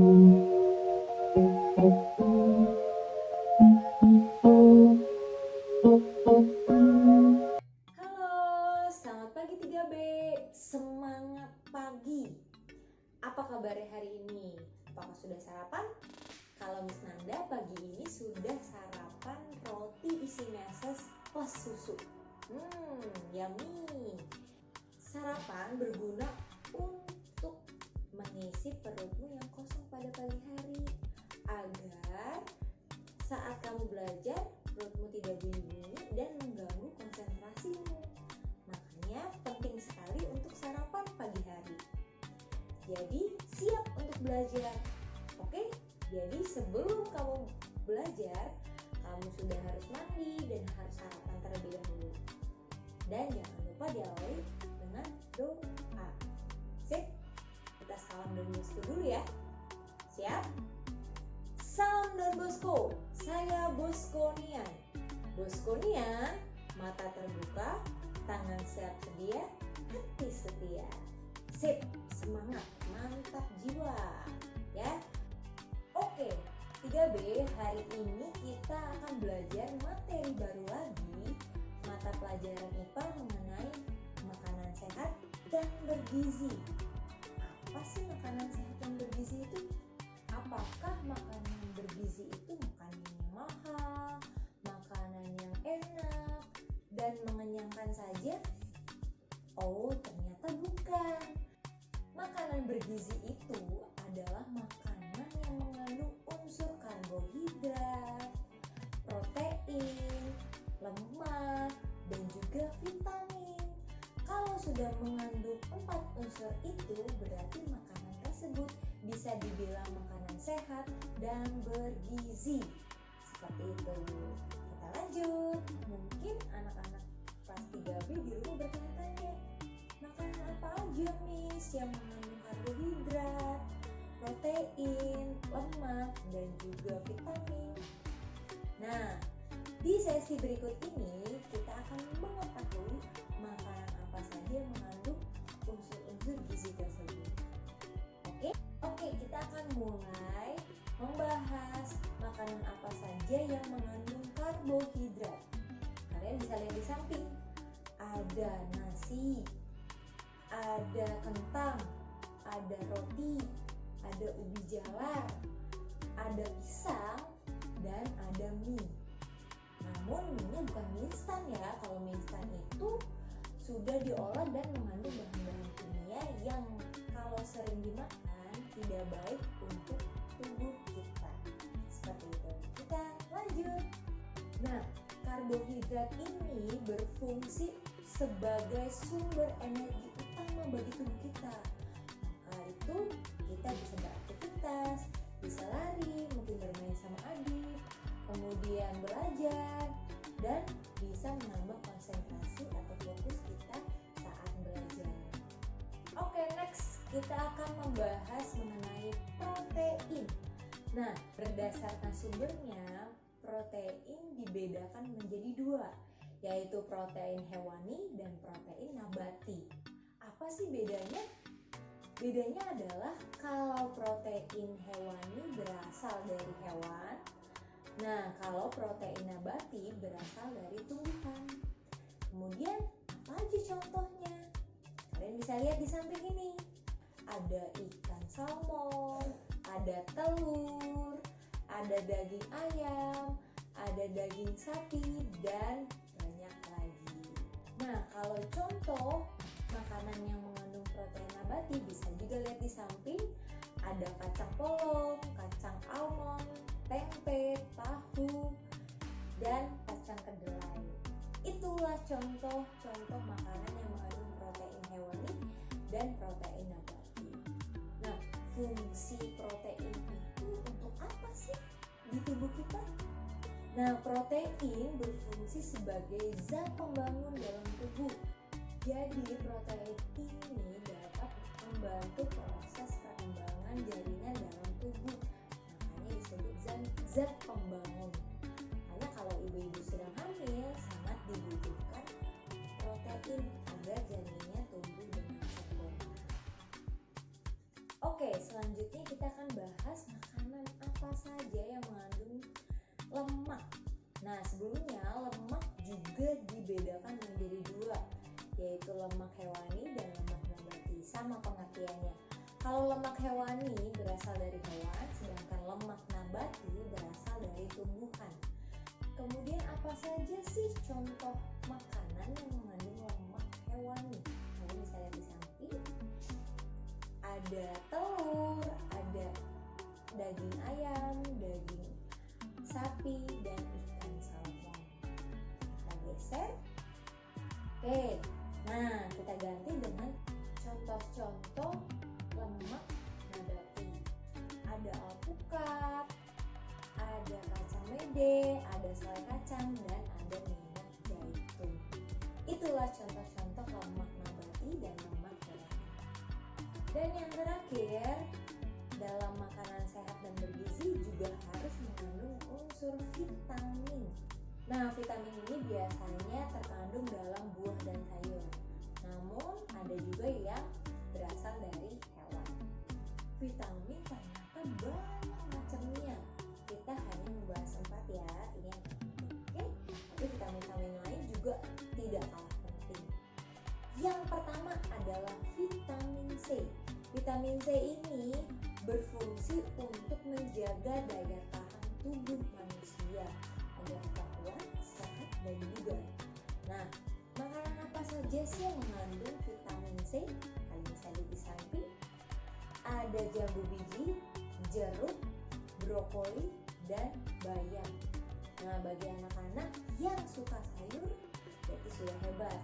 Halo, selamat pagi 3B. Semangat pagi. Apa kabarnya hari ini? Apakah sudah sarapan? Kalau Miss Nanda pagi ini sudah sarapan roti isi meses plus susu. Yummy. Sarapan berguna untuk mengisi perutmu yang kosong pada pagi hari agar saat kamu belajar perutmu tidak bunyi dan mengganggu konsentrasimu. Makanya penting sekali untuk sarapan pagi hari. Jadi siap untuk belajar. Oke? Jadi sebelum kamu belajar, kamu sudah harus mandi dan harus sarapan terlebih dahulu. Dan jangan lupa diawali dengan doa. Sip? Kita salam Don Bosco dulu ya. Siap? Salam Don Bosco. Saya Boskonian. Boskonian, mata terbuka, tangan siap sedia, hati setia. Sip, semangat, mantap jiwa. Ya. Oke, 3B, hari ini kita akan belajar materi baru lagi, mata pelajaran IPA mengenai makanan sehat dan bergizi. Apa sih makanan sehat dan bergizi itu? Apakah makanan bergizi itu makanan yang mahal, makanan yang enak, dan mengenyangkan saja? Oh, ternyata bukan. Makanan bergizi itu adalah makanan yang mengandung unsur karbohidrat, protein, lemak, dan juga vitamin. Kalau sudah mengandung 4 unsur itu, berarti makanan tersebut bisa dibilang makanan sehat dan bergizi. Seperti itu. Kita lanjut. Mungkin anak-anak kelas 3B di rumah bertanya-tanya, makanan apa aja Miss yang mengandung karbohidrat, protein, lemak, dan juga vitamin? Nah, di sesi berikut ini kita akan mengetahui makanan apa saja yang mengandung unsur-unsur gizi tersebut. Oke, kita akan mulai membahas makanan apa saja yang mengandung karbohidrat. Kalian bisa lihat di samping. Ada nasi, ada kentang, ada roti, ada ubi jalar, ada pisang, dan ada mie. Namun mie-nya bukan mie instan ya. Kalau mie instan itu sudah diolah dan mengandung bahan-bahan kimia yang kalau sering dimakan tidak baik untuk tubuh kita. Seperti itu. Kita lanjut. Nah, karbohidrat ini berfungsi sebagai sumber energi utama bagi tubuh kita. Maka itu kita bisa beraktivitas, bisa lari, mungkin bermain sama adik, kemudian belajar, dan bisa menambah konsentrasi atau fokus kita saat belajar. Oke, next kita akan membahas mengenai protein. Nah, berdasarkan sumbernya, protein dibedakan menjadi 2, yaitu protein hewani dan protein nabati. Apa sih bedanya? Bedanya adalah kalau protein hewani berasal dari hewan. Nah, kalau protein nabati berasal dari tumbuhan. Kemudian, apa aja contohnya? Kalian bisa lihat di samping ini. Ada ikan salmon, ada telur, ada daging ayam, ada daging sapi, dan banyak lagi. Nah, kalau contoh makanan yang mengandung protein nabati bisa juga lihat di samping. Ada kacang polong, kacang almond, tempe, tahu, dan kacang kedelai. Itulah contoh-contoh makanan yang mengandung protein hewani dan protein nabati. Nah, fungsi protein itu untuk apa sih di tubuh kita? Nah, protein berfungsi sebagai zat pembangun dalam tubuh. Jadi, protein ini dapat membantu proses perkembangan jaringan dalam tubuh. Makanya disebut zat pembangun. Karena kalau ibu-ibu sedang hamil, sangat dibutuhkan protein agar janinnya tumbuh dengan sempurna. Oke, selanjutnya kita akan bahas makanan apa saja yang mengandung lemak. Nah, sebelumnya lemak juga dibedakan menjadi dua, yaitu lemak hewani dan lemak nabati. Sama pengertiannya. Kalau lemak hewani berasal dari hewan, sedangkan lemak nabati berasal dari tumbuhan. Kemudian apa saja sih contoh makanan yang mengandung lemak hewani? Kalian bisa lihat di samping. Ada telur, ada daging ayam, daging sapi, dan ikan salmon. Kita geser. Oke, nah kita ganti dengan contoh-contoh lemak nabati. Ada alpukat, ada kacang mede, ada selai kacang, dan ada minyak zaitun. Itulah contoh-contoh lemak nabati dan lemak hewani. Dan yang terakhir, dalam makanan sehat dan bergizi juga harus mengandung unsur vitamin. Nah, vitamin ini biasanya terkandung dalam buah dan sayur. Namun, ada juga yang berasal dari hewan. Vitamin ternyata banyak macamnya. Kita hanya membahas 4 ya, ini yang penting. Oke? Tapi vitamin-vitamin lain juga tidak kalah penting. Yang pertama adalah vitamin C. Vitamin C ini berfungsi untuk menjaga daya tahan tubuh manusia agar tetap kuat, sehat, dan bugar. Nah, makanan apa saja sih yang mengandung vitamin C? Kalian bisa lihat di samping. Ada jambu biji, jeruk, brokoli, dan bayam. Nah, bagi anak-anak yang suka sayur berarti sudah hebat.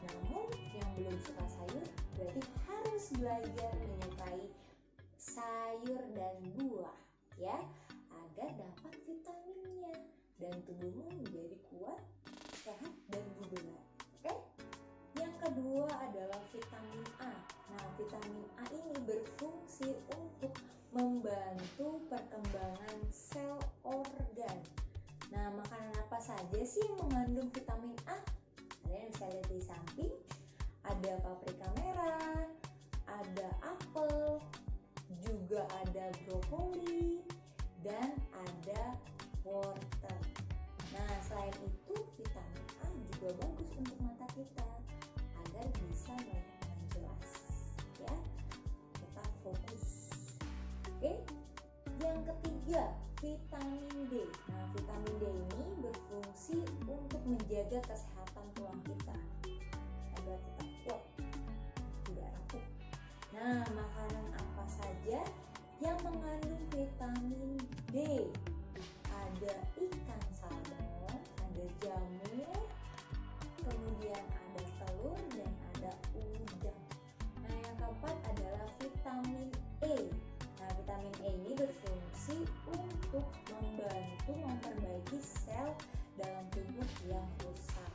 Namun yang belum suka sayur berarti harus belajar menyukai sayur dan buah ya, agar dapat vitaminnya dan tubuhmu menjadi kuat, sehat, dan bugar. Oke? Yang kedua adalah vitamin A. Nah, vitamin A ini berfungsi untuk membantu perkembangan sel organ. Nah, makanan apa saja sih yang mengandung vitamin A? Kalian bisa lihat di samping. Ada paprika merah, ada apel, juga ada brokoli, dan ada wortel. Nah, selain itu vitamin A juga bagus untuk mata kita agar bisa melihat dengan jelas ya. Tetap fokus. Oke. Yang ketiga, vitamin D. Nah, vitamin D ini berfungsi untuk menjaga kesehatan tulang kita agar tetap kuat, tidak rapuh. Nah, makanan apa saja yang mengandung vitamin D? Ada ikan salmon, ada jamur, kemudian ada telur, dan ada udang. Nah, yang keempat adalah vitamin E. Nah, vitamin E ini berfungsi untuk membantu memperbaiki sel dalam tubuh yang rusak.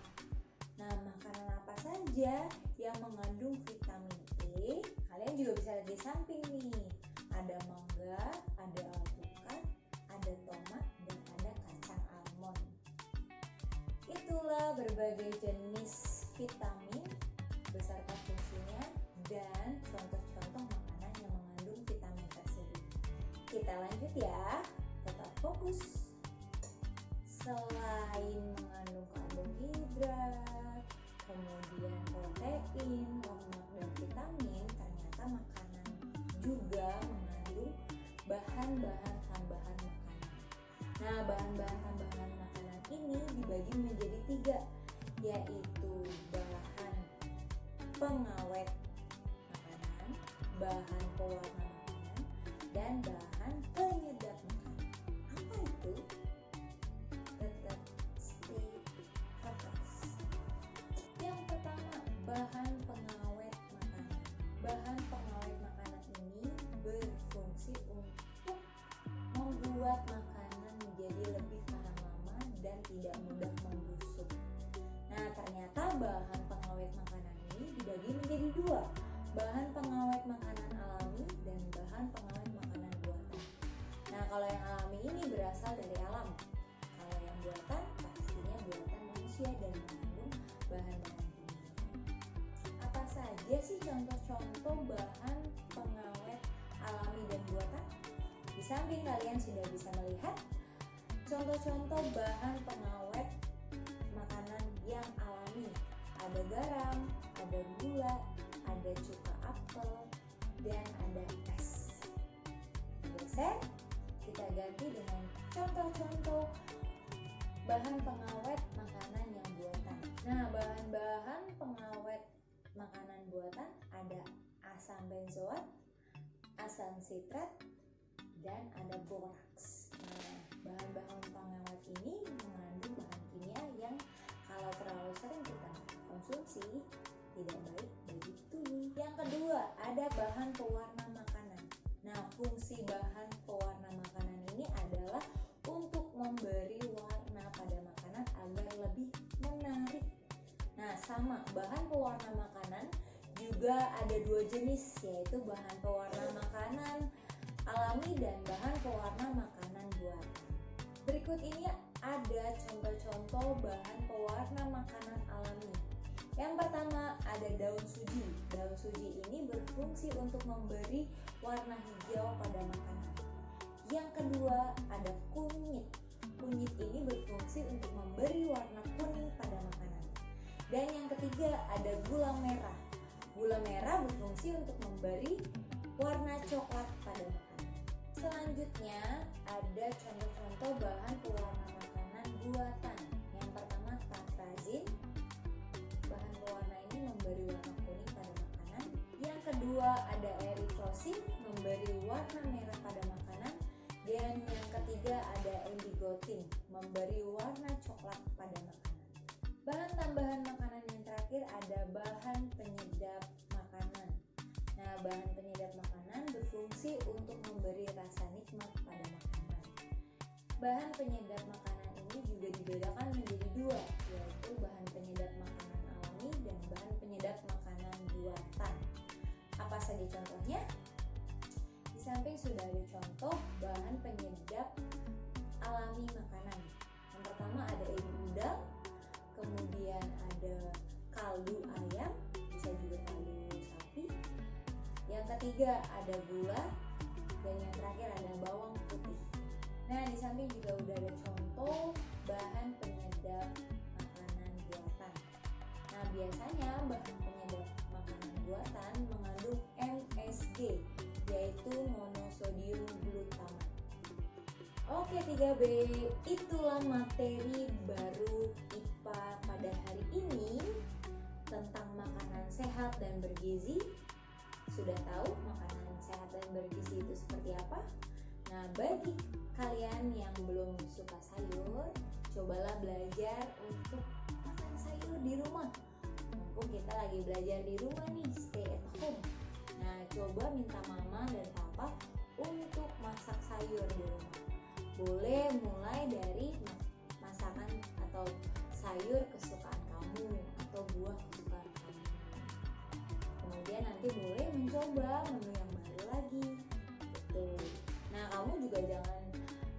Nah, makanan apa saja yang mengandung vitamin E? Kalian juga bisa lihat di samping nih. Ada mangga, ada alpukat, ada tomat, dan ada kacang almond. Itulah berbagai jenis vitamin beserta fungsinya dan contoh-contoh makanan yang mengandung vitamin tersebut. Kita lanjut ya, tetap fokus. Selain mengandung karbohidrat, kemudian protein, lemak, dan vitamin, ternyata makanan juga mengandung bahan-bahan tambahan makanan. Nah, bahan-bahan tambahan makanan ini dibagi menjadi 3, yaitu bahan pengawet makanan, bahan pewarna makanan, dan bahan penyedap makanan. Apa itu? Tetap stay focus. Yang pertama, bahan pengawet makanan. Bahan pengawet makanan ini berfungsi untuk membuat makanan menjadi lebih tahan lama dan tidak mudah membusuk. Nah, ternyata bahan pengawet makanan ini dibagi menjadi 2, bahan pengawet makanan alami dan bahan pengawet makanan buatan. Nah, kalau yang alami ini berasal dari alam. Kalau yang buatan pastinya buatan manusia dan mengandung bahan-bahan kimia. Apa saja sih contoh-contoh bahan pengawet alami dan buatan? samping kalian sudah bisa melihat contoh-contoh bahan pengawet makanan yang alami. Ada garam, ada gula, ada cuka apel, dan ada es. Geser, kita ganti dengan contoh-contoh bahan pengawet makanan yang buatan. Nah, bahan-bahan pengawet makanan buatan ada asam benzoat, asam sitrat, dan ada boraks. Nah, bahan-bahan pengawet ini mengandung bahan kimia yang kalau terlalu sering kita konsumsi tidak baik bagi tubuh. Yang kedua, ada bahan pewarna makanan. Nah, fungsi bahan pewarna makanan ini adalah untuk memberi warna pada makanan agar lebih menarik. Nah, sama bahan pewarna makanan juga ada dua jenis, yaitu bahan pewarna makanan alami dan bahan pewarna makanan buatan. Berikut ini ada contoh-contoh bahan pewarna makanan alami. Yang pertama ada daun suji. Daun suji ini berfungsi untuk memberi warna hijau pada makanan. Yang kedua ada kunyit. Kunyit ini berfungsi untuk memberi warna kuning pada makanan. Dan yang ketiga ada gula merah. Gula merah berfungsi untuk memberi warna coklat pada makanan. Selanjutnya ada contoh-contoh bahan pewarna makanan buatan. Yang pertama tartrazin. Bahan pewarna ini memberi warna kuning pada makanan. Yang kedua ada eritrosin, memberi warna merah pada makanan. Dan yang ketiga ada indigotin, memberi warna coklat pada makanan. Bahan tambahan makanan yang terakhir ada bahan penyedap makanan. Nah, bahan penyedap makanan berfungsi untuk memberi rasa nikmat pada makanan. Bahan penyedap makanan ini juga dibedakan menjadi dua, yaitu bahan penyedap makanan alami dan bahan penyedap makanan buatan. Apa saja contohnya? Di samping sudah ada contoh bahan penyedap alami makanan. Yang pertama ada ebi udang, kemudian ada kaldu ayam, bisa juga kaldu sapi. Yang ketiga ada gula, dan yang terakhir ada bawang putih. Nah, di samping juga udah ada contoh bahan penyedap makanan buatan. Nah, biasanya bahan penyedap makanan buatan mengandung MSG, yaitu monosodium glutamate. Oke 3B, itulah materi baru IPA pada hari ini tentang makanan sehat dan bergizi. Sudah tahu makanan sehat dan bergizi itu seperti apa? Nah, bagi kalian yang belum suka sayur, cobalah belajar untuk makan sayur di rumah. Mumpung kita lagi belajar di rumah nih, stay at home. Nah, coba minta mama dan papa untuk masak sayur di rumah. Boleh mulai dari masakan atau sayur kesukaan kamu atau buah kesukaan kamu. Kemudian nanti boleh mencoba menu yang baru lagi. Betul. Nah, kamu juga jangan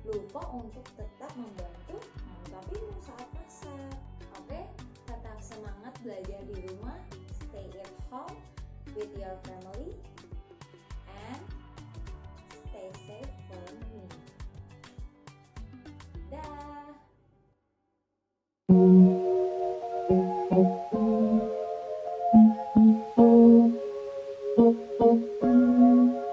lupa untuk tetap membantu papimu saat masak. Oke? Tetap semangat belajar di rumah. Stay at home with your family and stay safe for me. Dah.